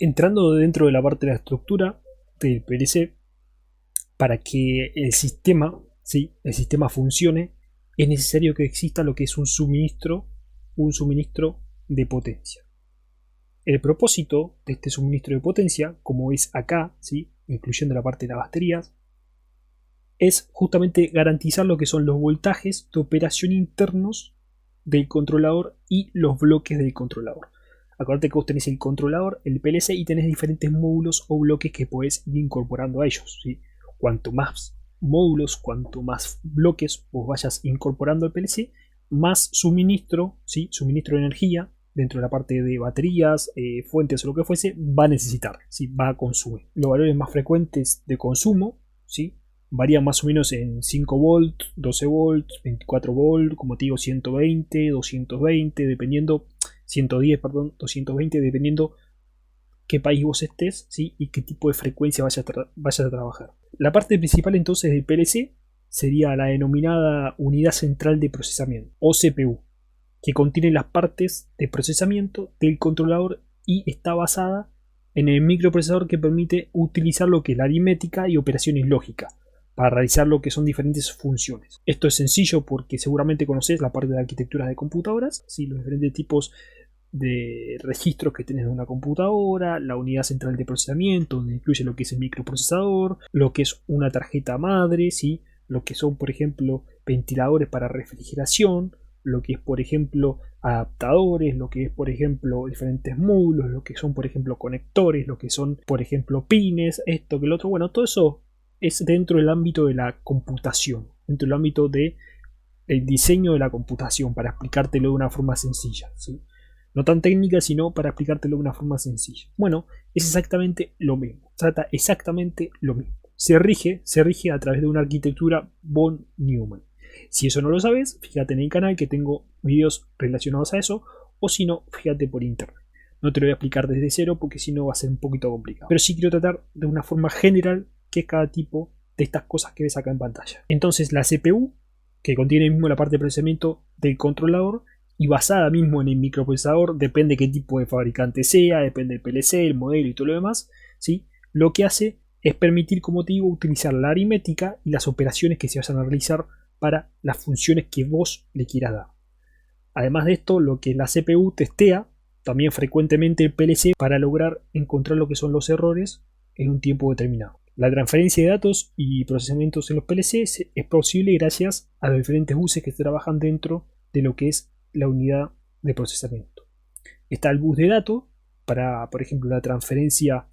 Entrando dentro de la parte de la estructura del PLC, para que el sistema, ¿sí?, el sistema funcione, es necesario que exista lo que es un suministro de potencia. El propósito de este suministro de potencia, como es acá, ¿sí?, incluyendo la parte de las baterías, es justamente garantizar lo que son los voltajes de operación internos del controlador y los bloques del controlador. Acuérdate que vos tenés el controlador, el PLC, y tenés diferentes módulos o bloques que podés ir incorporando a ellos, ¿sí? Cuanto más módulos, cuanto más bloques vos vayas incorporando al PLC, más suministro, ¿sí?, suministro de energía dentro de la parte de baterías, fuentes o lo que fuese, va a necesitar, ¿sí?, va a consumir. Los valores más frecuentes de consumo, ¿sí?, varían más o menos en 5 volts, 12 volts, 24 volts, como te digo, 120, 220, dependiendo, 110, perdón, 220, dependiendo qué país vos estés, ¿sí?, y qué tipo de frecuencia vayas a trabajar. La parte principal entonces del PLC sería la denominada unidad central de procesamiento, o CPU, que contiene las partes de procesamiento del controlador y está basada en el microprocesador que permite utilizar lo que es la aritmética y operaciones lógicas para realizar lo que son diferentes funciones. Esto es sencillo porque seguramente conoces la parte de arquitecturas de computadoras, ¿sí?, los diferentes tipos de registros que tenés de una computadora, la unidad central de procesamiento, donde incluye lo que es el microprocesador, lo que es una tarjeta madre, ¿sí?, lo que son, por ejemplo, ventiladores para refrigeración, lo que es, por ejemplo, adaptadores, lo que es, por ejemplo, diferentes módulos, lo que son, por ejemplo, conectores, lo que son, por ejemplo, pines, esto que el otro. Bueno, todo eso es dentro del ámbito de la computación, dentro del ámbito del diseño de la computación, para explicártelo de una forma sencilla, ¿sí? No tan técnica, sino para explicártelo de una forma sencilla. Bueno, es exactamente lo mismo, trata exactamente lo mismo. Se rige a través de una arquitectura von Neumann. Si eso no lo sabes, fíjate en el canal que tengo videos relacionados a eso, o si no, fíjate por internet. No te lo voy a explicar desde cero porque si no va a ser un poquito complicado. Pero sí quiero tratar de una forma general qué es cada tipo de estas cosas que ves acá en pantalla. Entonces la CPU, que contiene mismo la parte de procesamiento del controlador y basada mismo en el microprocesador, depende qué tipo de fabricante sea, depende del PLC, el modelo y todo lo demás, ¿sí?, lo que hace es permitir, como te digo, utilizar la aritmética y las operaciones que se vayan a realizar para las funciones que vos le quieras dar. Además de esto, lo que la CPU testea también frecuentemente el PLC para lograr encontrar lo que son los errores en un tiempo determinado. La transferencia de datos y procesamientos en los PLC es posible gracias a los diferentes buses que se trabajan dentro de lo que es la unidad de procesamiento. Está el bus de datos para, por ejemplo, la transferencia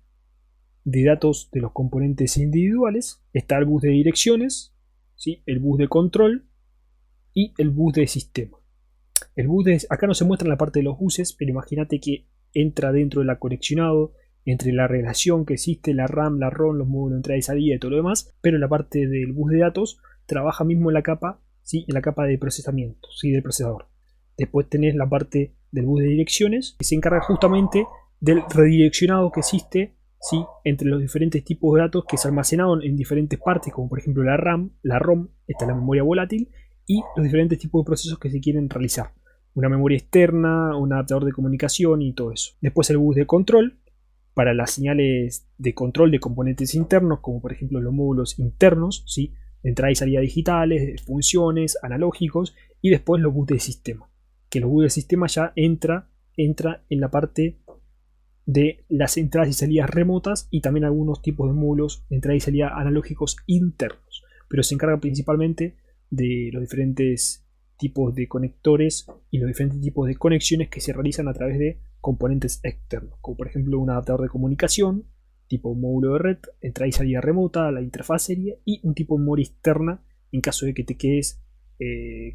de datos de los componentes individuales. Está el bus de direcciones, ¿sí?, el bus de control y el bus de sistema. Acá no se muestra la parte de los buses, pero imagínate que entra dentro del conexionado entre la relación que existe, la RAM, la ROM, los módulos de entrada y salida y todo lo demás, pero la parte del bus de datos trabaja mismo en la capa, ¿sí?, en la capa de procesamiento, ¿sí?, del procesador. Después tenés la parte del bus de direcciones, que se encarga justamente del redireccionado que existe, ¿sí?, entre los diferentes tipos de datos que se almacenaron en diferentes partes, como por ejemplo la RAM, la ROM, esta es la memoria volátil, y los diferentes tipos de procesos que se quieren realizar. Una memoria externa, un adaptador de comunicación y todo eso. Después el bus de control, para las señales de control de componentes internos, como por ejemplo los módulos internos, ¿sí?, entrada y salida digitales, funciones, analógicos, y después los bus de sistema, que los bus de sistema ya entra en la parte de las entradas y salidas remotas y también algunos tipos de módulos de entrada y salida analógicos internos, pero se encarga principalmente de los diferentes tipos de conectores y los diferentes tipos de conexiones que se realizan a través de componentes externos, como por ejemplo un adaptador de comunicación tipo módulo de red, entrada y salida remota, la interfaz serie, y un tipo de memoria externa en caso de que te quedes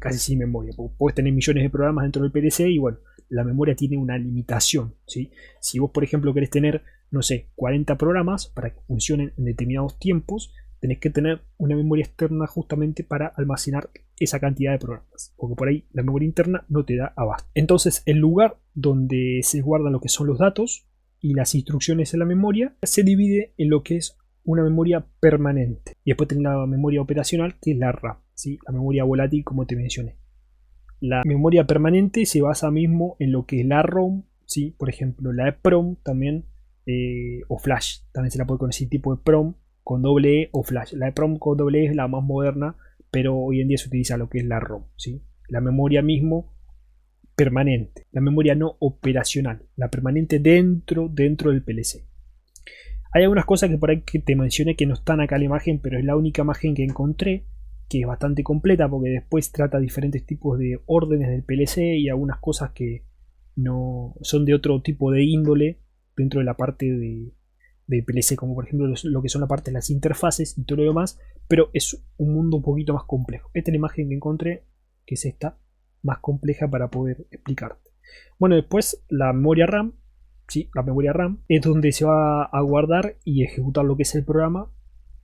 casi sin memoria. Puedes tener millones de programas dentro del PLC y bueno, la memoria tiene una limitación, ¿sí? Si vos por ejemplo querés tener, no sé, 40 programas para que funcionen en determinados tiempos, tenés que tener una memoria externa justamente para almacenar esa cantidad de programas, porque por ahí la memoria interna no te da abasto. Entonces el lugar donde se guardan lo que son los datos y las instrucciones en la memoria se divide en lo que es una memoria permanente, y después tenés la memoria operacional, que es la RAM, ¿sí?, la memoria volátil, como te mencioné. La memoria permanente se basa mismo en lo que es la ROM, ¿sí?, por ejemplo la EPROM también, o flash. También se la puede conocer tipo de PROM con doble E o flash. La de PROM con doble E es la más moderna, pero hoy en día se utiliza lo que es la ROM, ¿sí? La memoria mismo permanente, la memoria no operacional, la permanente dentro del PLC. Hay algunas cosas que por ahí que te mencioné que no están acá en la imagen, pero es la única imagen que encontré, que es bastante completa porque después trata diferentes tipos de órdenes del PLC y algunas cosas que no son de otro tipo de índole dentro de la parte del PLC, como por ejemplo lo que son la parte de las interfaces y todo lo demás, pero es un mundo un poquito más complejo. Esta es la imagen que encontré, que es esta, más compleja para poder explicarte. Bueno, después la memoria RAM. Sí, la memoria RAM es donde se va a guardar y ejecutar lo que es el programa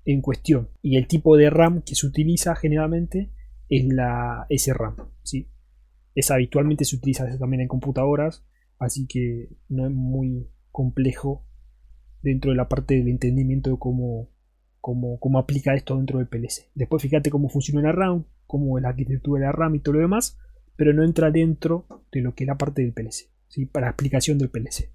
en cuestión. Y el tipo de RAM que se utiliza generalmente es la SRAM. ¿Sí? Esa habitualmente se utiliza también en computadoras, así que no es muy complejo dentro de la parte del entendimiento de cómo aplica esto dentro del PLC. Después fíjate cómo funciona la RAM, cómo es la arquitectura de la RAM y todo lo demás, pero no entra dentro de lo que es la parte del PLC, ¿sí? Para la explicación del PLC.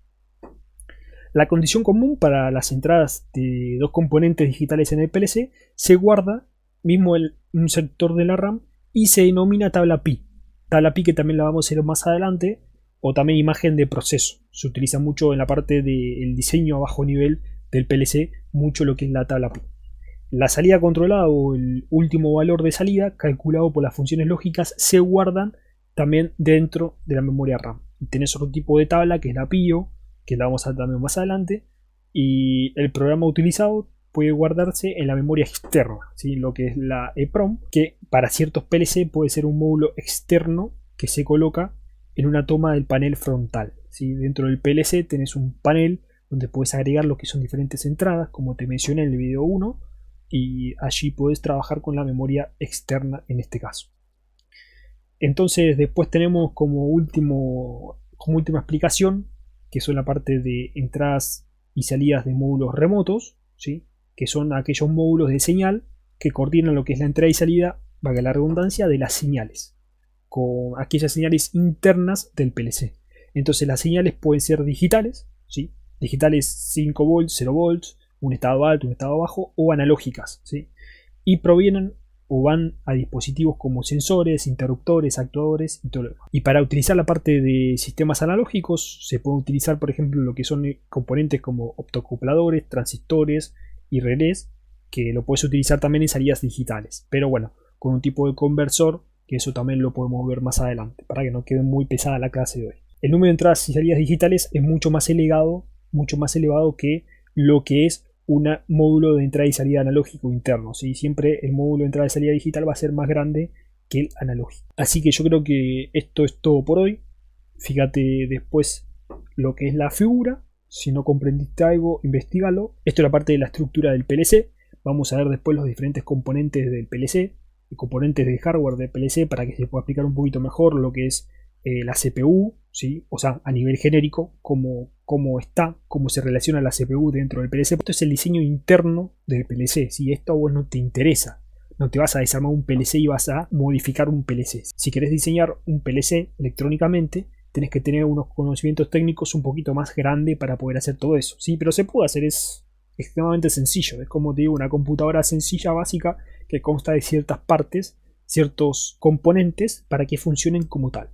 La condición común para las entradas de dos componentes digitales en el PLC se guarda mismo en un sector de la RAM y se denomina tabla pi. Tabla pi que también la vamos a ver más adelante, o también imagen de proceso. Se utiliza mucho en la parte del diseño a bajo nivel del PLC, mucho lo que es la tabla pi. La salida controlada o el último valor de salida calculado por las funciones lógicas se guardan también dentro de la memoria RAM. Y tenés otro tipo de tabla que es la PIO, que la vamos a ver también más adelante, y el programa utilizado puede guardarse en la memoria externa, ¿sí? Lo que es la EPROM, que para ciertos PLC puede ser un módulo externo que se coloca en una toma del panel frontal, ¿sí? Dentro del PLC tenés un panel donde puedes agregar lo que son diferentes entradas, como te mencioné en el video 1, y allí puedes trabajar con la memoria externa en este caso. Entonces después tenemos como última explicación, que son la parte de entradas y salidas de módulos remotos, ¿sí? Que son aquellos módulos de señal que coordinan lo que es la entrada y salida, valga la redundancia, de las señales, con aquellas señales internas del PLC. Entonces las señales pueden ser digitales, ¿sí? Digitales 5 volts, 0 volts, un estado alto, un estado bajo, o analógicas, ¿sí? Y provienen o van a dispositivos como sensores, interruptores, actuadores y todo lo demás. Y para utilizar la parte de sistemas analógicos se puede utilizar, por ejemplo, lo que son componentes como optocupladores, transistores y relés, que lo puedes utilizar también en salidas digitales, pero bueno, con un tipo de conversor, que eso también lo podemos ver más adelante, para que no quede muy pesada la clase de hoy. El número de entradas y salidas digitales es mucho más elevado que lo que es un módulo de entrada y salida analógico interno, ¿sí? Siempre el módulo de entrada y salida digital va a ser más grande que el analógico. Así que yo creo que esto es todo por hoy. Fíjate después lo que es la figura. Si no comprendiste algo, investigalo. Esto es la parte de la estructura del PLC. Vamos a ver después los diferentes componentes del PLC y componentes de hardware del PLC para que se pueda explicar un poquito mejor lo que es la CPU, ¿sí? O sea, a nivel genérico, cómo se relaciona la CPU dentro del PLC. Esto es el diseño interno del PLC. Si esto a vos no te interesa, no te vas a desarmar un PLC y vas a modificar un PLC. Si querés diseñar un PLC electrónicamente, tenés que tener unos conocimientos técnicos un poquito más grandes para poder hacer todo eso. Sí, pero se puede hacer, es extremadamente sencillo. Es como te digo, una computadora sencilla, básica, que consta de ciertas partes, ciertos componentes para que funcionen como tal.